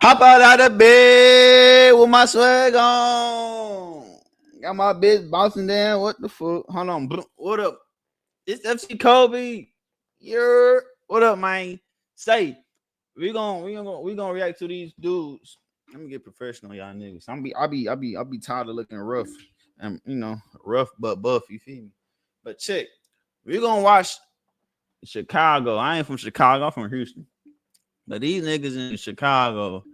Hop out of the bed with my swag on. Got my bitch bouncing down. What the fuck? Hold on. What up? It's FC Kobe. Yeah. What up, man? Say, we gonna react to these dudes. Let me get professional, y'all niggas. I'll be tired of looking rough and rough but buff. You feel me? But check, we gonna watch Chicago. I ain't from Chicago. I'm from Houston. But these niggas in Chicago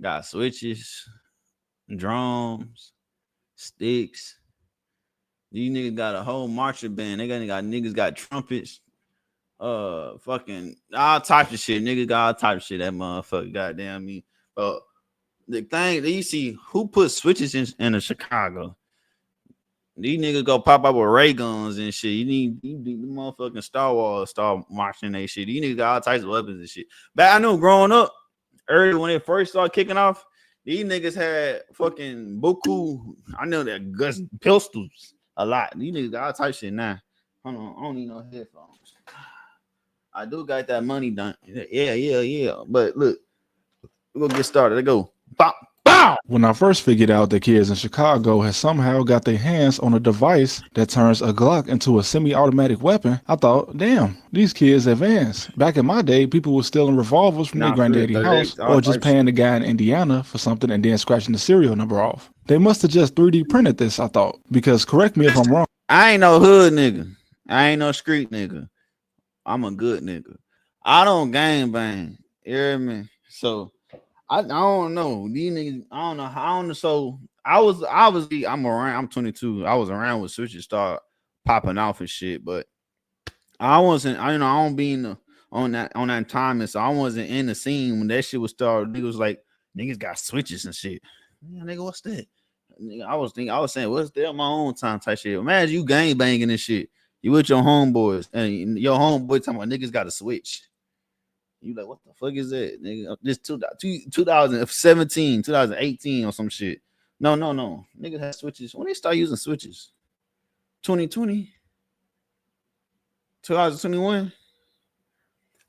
got switches, drums, sticks. These niggas got a whole marching band. They got niggas got trumpets, fucking all types of shit. Niggas got all types of shit. That motherfucker, goddamn me. The thing that you see, who put switches in the Chicago? These niggas go pop up with ray guns and shit. You need the motherfucking Star Wars start marching that shit. These niggas got all types of weapons and shit. But I know growing up, early when it first started kicking off, these niggas had fucking buku. I know that Gus pistols a lot. These niggas got all types of shit now. Hold on, I don't need no headphones. I do got that money done. Yeah. But look, we're gonna get started. Let's go. Bop. When I first figured out that kids in Chicago had somehow got their hands on a device that turns a Glock into a semi-automatic weapon, I thought, damn, these kids advanced. Back in my day, people were stealing revolvers from their granddaddy house or just paying the guy in Indiana for something and then scratching the serial number off. They must have just 3D printed this, I thought, because correct me if I'm wrong. I ain't no hood nigga. I ain't no street nigga. I'm a good nigga. I don't gang bang. You hear me? So I don't know. These niggas, I don't know. So I was obviously I'm around. I'm 22. I was around when switches start popping off and shit, but I wasn't. I don't be on that time, and so I wasn't in the scene when that shit was started. Niggas was like niggas got switches and shit. Yeah, nigga, what's that? Nigga, I was saying, what's that? My own time type shit. Imagine you gang banging and shit. You with your homeboys and your homeboy talking about niggas got a switch. You like, what the fuck is that, nigga? This 2017, 2018 or some shit. No. Niggas had switches. When they start using switches? 2020? 2021?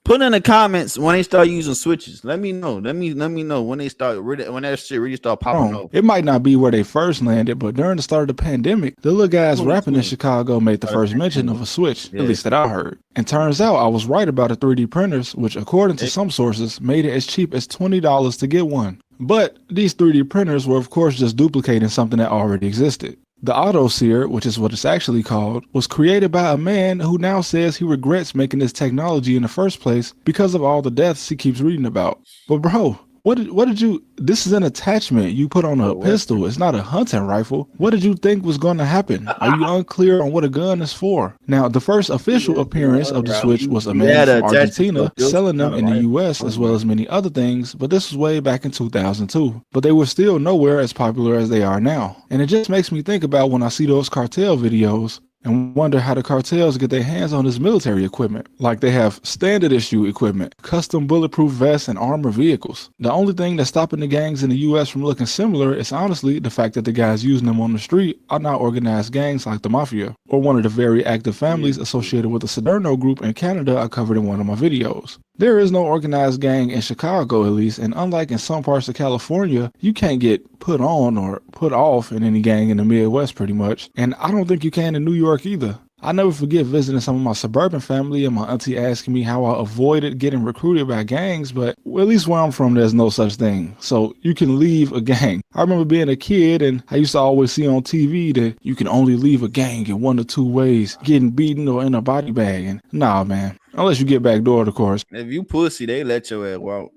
Put in the comments when they start using switches. Let me know. Let me know when they start when that shit really start popping off. It might not be where they first landed, but during the start of the pandemic, the little guys rapping in Chicago made the first mention of a switch, at least that I heard. And turns out I was right about the 3D printers, which according to some sources made it as cheap as $20 to get one. But these 3D printers were of course just duplicating something that already existed. The auto sear, which is what it's actually called, was created by a man who now says he regrets making this technology in the first place because of all the deaths he keeps reading about. But bro, what did you, this is an attachment you put on a pistol. It's not a hunting rifle. What did you think was going to happen? Are you unclear on what a gun is for? Now, the first official appearance of the switch was a man from Argentina selling them in the US as well as many other things, but this was way back in 2002. But they were still nowhere as popular as they are now. And it just makes me think about when I see those cartel videos and wonder how the cartels get their hands on this military equipment. Like they have standard issue equipment, custom bulletproof vests, and armored vehicles. The only thing that's stopping the gangs in the US from looking similar is honestly the fact that the guys using them on the street are not organized gangs like the Mafia, or one of the very active families associated with the Soderno group in Canada I covered in one of my videos. There is no organized gang in Chicago at least, and unlike in some parts of California, you can't get put on or put off in any gang in the Midwest pretty much, and I don't think you can in New York either. I never forget visiting some of my suburban family and my auntie asking me how I avoided getting recruited by gangs, but at least where I'm from there's no such thing, so you can leave a gang. I remember being a kid and I used to always see on TV that you can only leave a gang in one or two ways, getting beaten or in a body bag, and nah man, unless you get backdoored of course. If you pussy, they let your ass walk.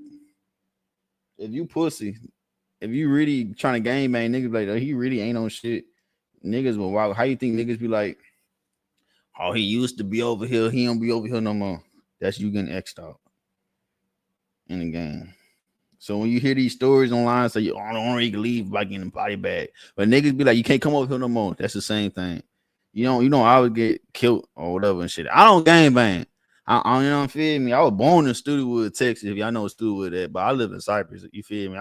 If you pussy, if you really trying to gang bang, niggas be like, oh, he really ain't on shit. Niggas will walk. How you think niggas be like, oh, he used to be over here, he don't be over here no more. That's you getting X'd out in the game. So when you hear these stories online, say, I don't really leave like in a body bag. But niggas be like, you can't come over here no more. That's the same thing. You don't I would get killed or whatever and shit. I don't gang bang. I you know, feel me? I was born in Studwood, Texas. If y'all know what Studwood is, but I live in Cypress. You feel me?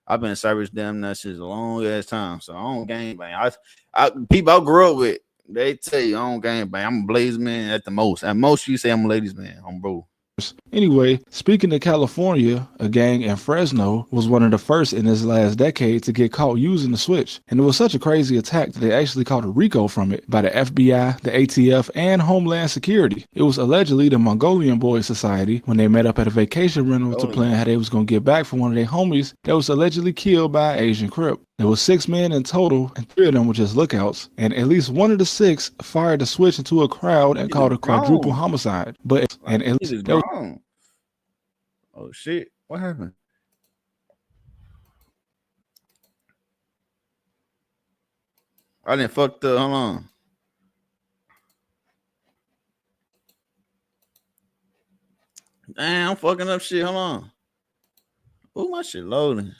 I've been in Cypress damn that shit a long ass time. So I don't gang bang. People I grew up with, they tell you I don't gang bang. I'm a blaze man at the most. At most, you say I'm a ladies man. I'm bro. Anyway, speaking of California, a gang in Fresno was one of the first in this last decade to get caught using the switch. And it was such a crazy attack that they actually caught a RICO from it by the FBI, the ATF, and Homeland Security. It was allegedly the Mongolian Boys Society when they met up at a vacation rental to plan how they was going to get back from one of their homies that was allegedly killed by an Asian Crip. There was 6 men in total, and 3 of them were just lookouts. And at least one of the 6 fired the switch into a crowd and called a quadruple homicide. But and at least there was, oh shit! What happened? I didn't fuck the. Hold on. Damn, I'm fucking up shit. Hold on. Oh, my shit loading.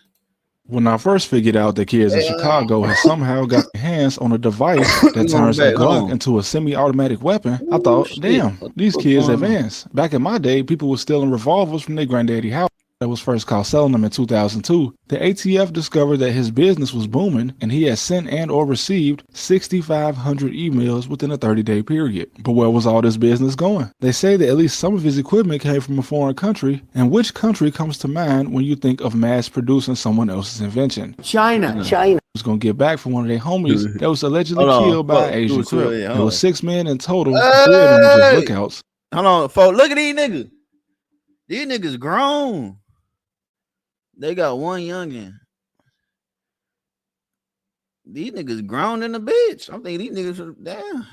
When I first figured out that kids in Chicago had somehow got their hands on a device that turns a Glock into a semi-automatic weapon, I thought, damn, these kids advanced. Back in my day, people were stealing revolvers from their granddaddy house. That was first caught selling them in 2002. The ATF discovered that his business was booming and he had sent and or received 6,500 emails within a 30-day period. But where was all this business going? They say that at least some of his equipment came from a foreign country. And which country comes to mind when you think of mass producing someone else's invention? China. Was going to get back from one of their homies that was allegedly killed by an Asian Crip. There was 6 men in total. 3 of them were just lookouts. Hold on, folks. Look at these niggas. These niggas grown. They got one youngin. These niggas grown in the bitch. I'm thinking these niggas are damn.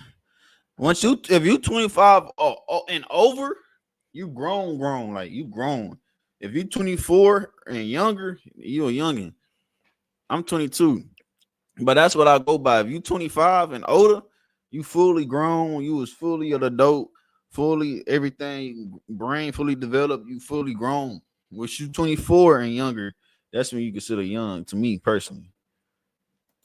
If you 25 and over, you grown. Like you grown. If you 24 and younger, you a youngin. I'm 22. But that's what I go by. If you 25 and older, you fully grown. You was fully an adult, fully everything, brain fully developed, you fully grown. When you 24 and younger, that's when you consider young to me personally.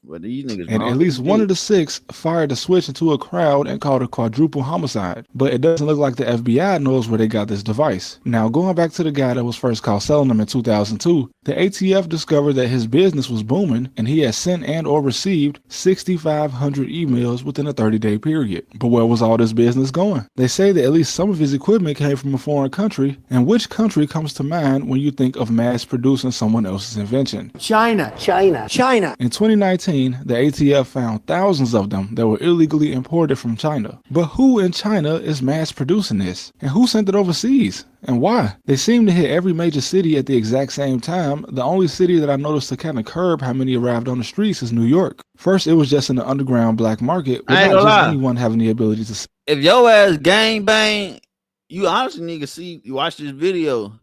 But these niggas and at least one of the 6 fired the switch into a crowd and called a quadruple homicide. But it doesn't look like the FBI knows where they got this device. Now, going back to the guy that was first caught selling them in 2002, the ATF discovered that his business was booming and he had sent and or received 6,500 emails within a 30-day period. But where was all this business going? They say that at least some of his equipment came from a foreign country. And which country comes to mind when you think of mass producing someone else's invention? China. In 2019, the ATF found thousands of them that were illegally imported from China. But who in China is mass producing this? And who sent it overseas? And why? They seem to hit every major city at the exact same time. The only city that I noticed to kind of curb how many arrived on the streets is New York. First, it was just in the underground black market, but not just anyone having the ability to. If your ass gang bang, you honestly need to see, you watch this video.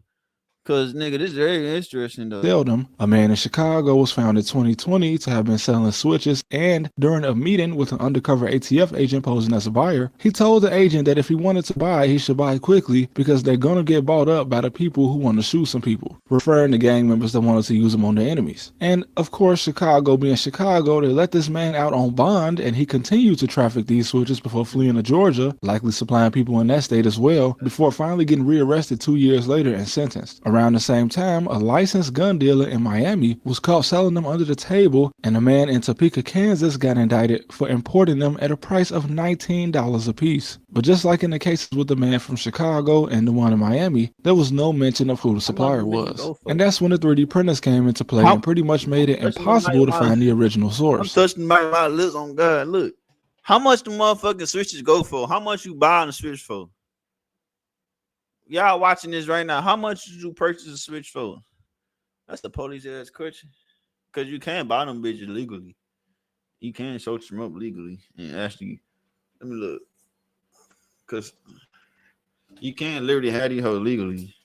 Cause nigga, this is very interesting though. Sell them. A man in Chicago was found in 2020 to have been selling switches, and during a meeting with an undercover ATF agent posing as a buyer, he told the agent that if he wanted to buy, he should buy quickly because they're gonna get bought up by the people who want to shoot some people, referring to gang members that wanted to use them on their enemies. And of course, Chicago being Chicago, they let this man out on bond, and he continued to traffic these switches before fleeing to Georgia, likely supplying people in that state as well, before finally getting rearrested 2 years later and sentenced. Around the same time, a licensed gun dealer in Miami was caught selling them under the table, and a man in Topeka, Kansas got indicted for importing them at a price of $19 a piece. But just like in the cases with the man from Chicago and the one in Miami, there was no mention of who the supplier was. And that's when the 3D printers came into play and pretty much made it impossible to find the original source. I'm touching my lips on God. Look, how much the motherfucking switches go for? How much you buy on the switch for? Y'all watching this right now. How much did you purchase a switch for? That's the police ass question. Because you can't buy them bitches legally. You can search them up legally and actually, let me look. Because you can't literally have these hoes legally.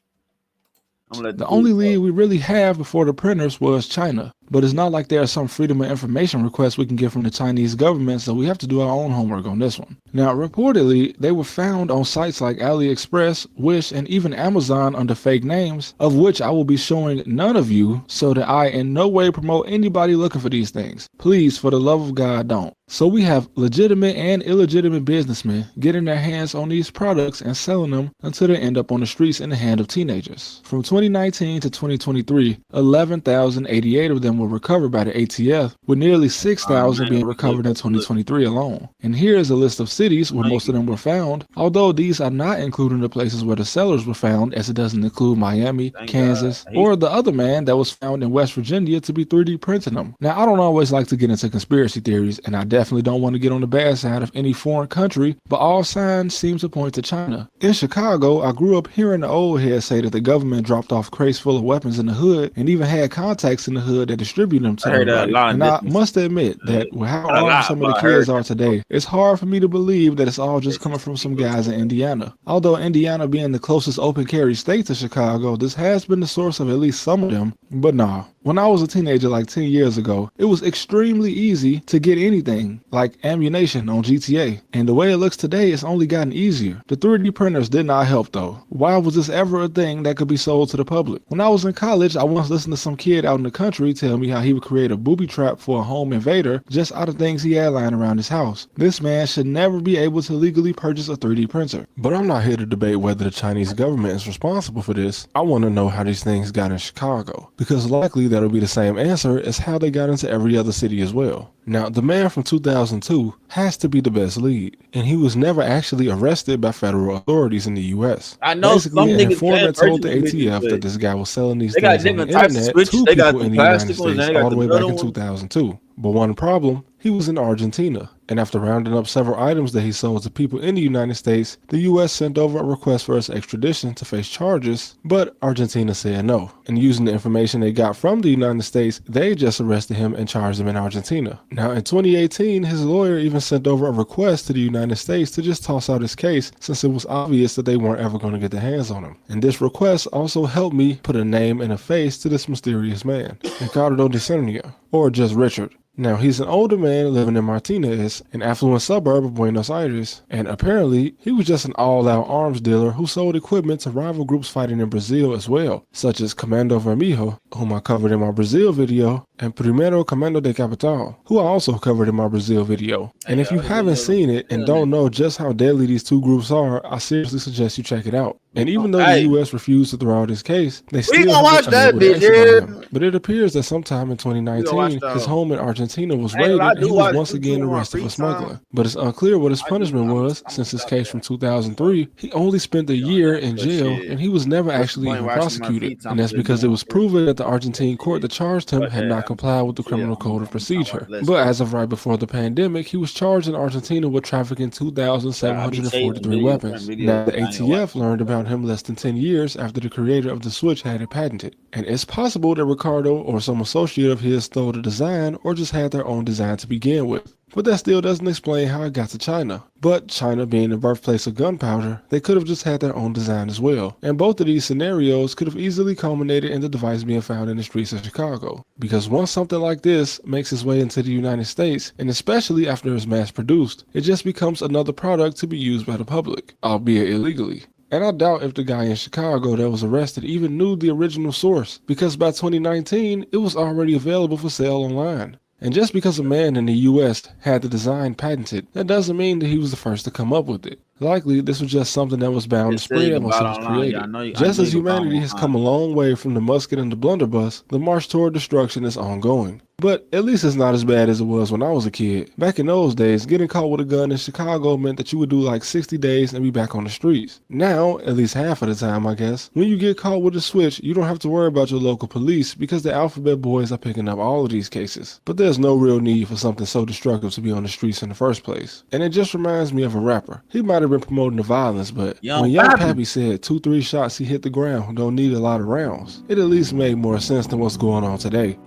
The only lead we really have before the printers was China. But it's not like there are some freedom of information requests we can get from the Chinese government, so we have to do our own homework on this one. Now, reportedly, they were found on sites like AliExpress, Wish, and even Amazon under fake names, of which I will be showing none of you, so that I in no way promote anybody looking for these things. Please, for the love of God, don't. So we have legitimate and illegitimate businessmen getting their hands on these products and selling them until they end up on the streets in the hand of teenagers. From 2019 to 2023, 11,088 of them them were recovered by the ATF, with nearly 6,000 Man, being recovered in 2023 alone. And here is a list of cities where most of them were found, although these are not including the places where the sellers were found, as it doesn't include Miami, Kansas, or the other man that was found in West Virginia to be 3D printing them. Now, I don't always like to get into conspiracy theories, and I definitely don't want to get on the bad side of any foreign country, but all signs seem to point to China. In Chicago, I grew up hearing the old heads say that the government dropped off crates full of weapons in the hood and even had contacts in the hood that distribute them to everybody. And I must admit that with how armed some of the kids are today, it's hard for me to believe that it's all just coming from some guys in Indiana. Although Indiana being the closest open carry state to Chicago, this has been the source of at least some of them, but nah. When I was a teenager like 10 years ago, it was extremely easy to get anything, like ammunition on GTA. And the way it looks today, it's only gotten easier. The 3D printers did not help though. Why was this ever a thing that could be sold to the public? When I was in college, I once listened to some kid out in the country tell me how he would create a booby trap for a home invader just out of things he had lying around his house. This man should never be able to legally purchase a 3D printer. But I'm not here to debate whether the Chinese government is responsible for this. I want to know how these things got in Chicago, because likely that'll be the same answer as how they got into every other city as well. Now, the man from 2002 has to be the best lead, and he was never actually arrested by federal authorities in the U.S. I know basically, an informant told the ATF that this guy was selling these things on the internet to people in the United States all the way back in 2002. But one problem, he was in Argentina, and after rounding up several items that he sold to people in the United States, the U.S. sent over a request for his extradition to face charges, but Argentina said no. And using the information they got from the United States, they just arrested him and charged him in Argentina. Now, in 2018, his lawyer even sent over a request to the United States to just toss out his case, since it was obvious that they weren't ever going to get their hands on him. And this request also helped me put a name and a face to this mysterious man, Ricardo de Cernia, or just Richard. Now, he's an older man living in Martinez, an affluent suburb of Buenos Aires, and apparently, he was just an all-out arms dealer who sold equipment to rival groups fighting in Brazil as well, such as Comando Vermelho, whom I covered in my Brazil video, and Primeiro Comando de Capital, who I also covered in my Brazil video. And if you haven't seen it and don't know just how deadly these two groups are, I seriously suggest you check it out. And even though the U.S. refused to throw out his case, they still haven't been able to extradite him. But it appears that sometime in 2019, his home in Argentina was raided and he was once again arrested for smuggling. But it's unclear what his punishment was, since his case from 2003, he only spent a year in jail and he was never actually even prosecuted. And that's because it was proven that the Argentine court that charged him had not complied with the criminal code of procedure. But as of right before the pandemic, he was charged in Argentina with trafficking 2,743 weapons. Now the ATF learned about him less than 10 years after the creator of the Switch had it patented. And it's possible that Ricardo or some associate of his stole the design or just had their own design to begin with. But that still doesn't explain how it got to China. But China being the birthplace of gunpowder, they could have just had their own design as well. And both of these scenarios could have easily culminated in the device being found in the streets of Chicago. Because once something like this makes its way into the United States, and especially after it's mass produced, it just becomes another product to be used by the public, albeit illegally. And I doubt if the guy in Chicago that was arrested even knew the original source, because by 2019, it was already available for sale online. And just because a man in the US had the design patented, that doesn't mean that he was the first to come up with it. Likely, this was just something that was bound to spread once it was created. Just as humanity has come a long way from the musket and the blunderbuss, the march toward destruction is ongoing. But at least it's not as bad as it was when I was a kid. Back in those days, getting caught with a gun in Chicago meant that you would do like 60 days and be back on the streets. Now, at least half of the time, I guess, when you get caught with a switch, you don't have to worry about your local police because the alphabet boys are picking up all of these cases. But there's no real need for something so destructive to be on the streets in the first place. And it just reminds me of a rapper. He might have been promoting the violence, but when Young Pappy said 2-3 shots he hit the ground don't need a lot of rounds, it at least made more sense than what's going on today.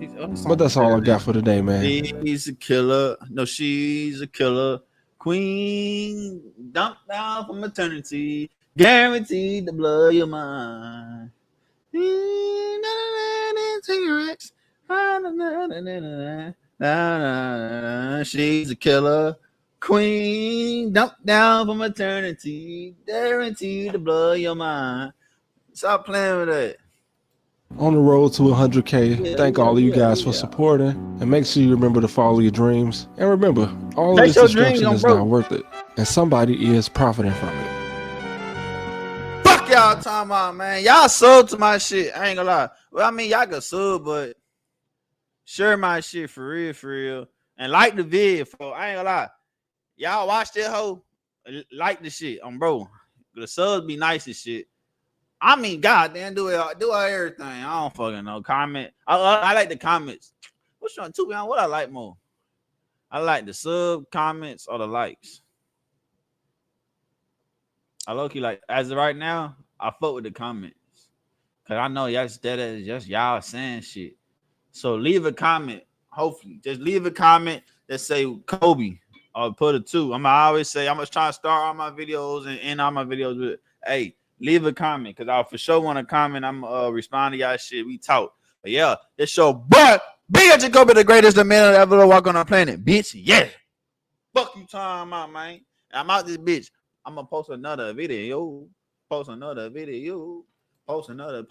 But that's all I got for today, man. He's a killer. No, she's a killer. Queen, dumped down from maternity, guaranteed to blow your mind. Cigarettes. She's a killer. Queen, dumped down from maternity, guaranteed to blow your mind. Stop playing with that. On the road to 100K, thank all of you guys for supporting, and make sure you remember to follow your dreams. And remember, all of this destruction is not worth it, and somebody is profiting from it. Fuck y'all talking about, man. Y'all sold to my shit. I ain't gonna lie. Well, I mean, y'all can sub, but Share my shit for real. And like the vid, for I ain't gonna lie. Y'all watch that hoe. Like the shit. Bro. The subs be nice and shit. I mean, goddamn, do everything. I don't fucking know. Comment. I like the comments. What's on to be honest, what I like more? I like the sub comments or the likes. I low key like as of right now, I fuck with the comments. Cause I know y'all just y'all saying shit. So leave a comment. Hopefully, just leave a comment that say Kobe or put a 2. I'm always say I'm just trying to start all my videos and end all my videos with, hey, leave a comment because I for sure want to comment. I'm respond to y'all shit. We talk. But yeah, this show, but Big Jacoby, the greatest man ever walk on the planet, bitch. Yeah. Fuck you time out, man. I'm out this bitch. I'm gonna post another video. Post another video. Post another.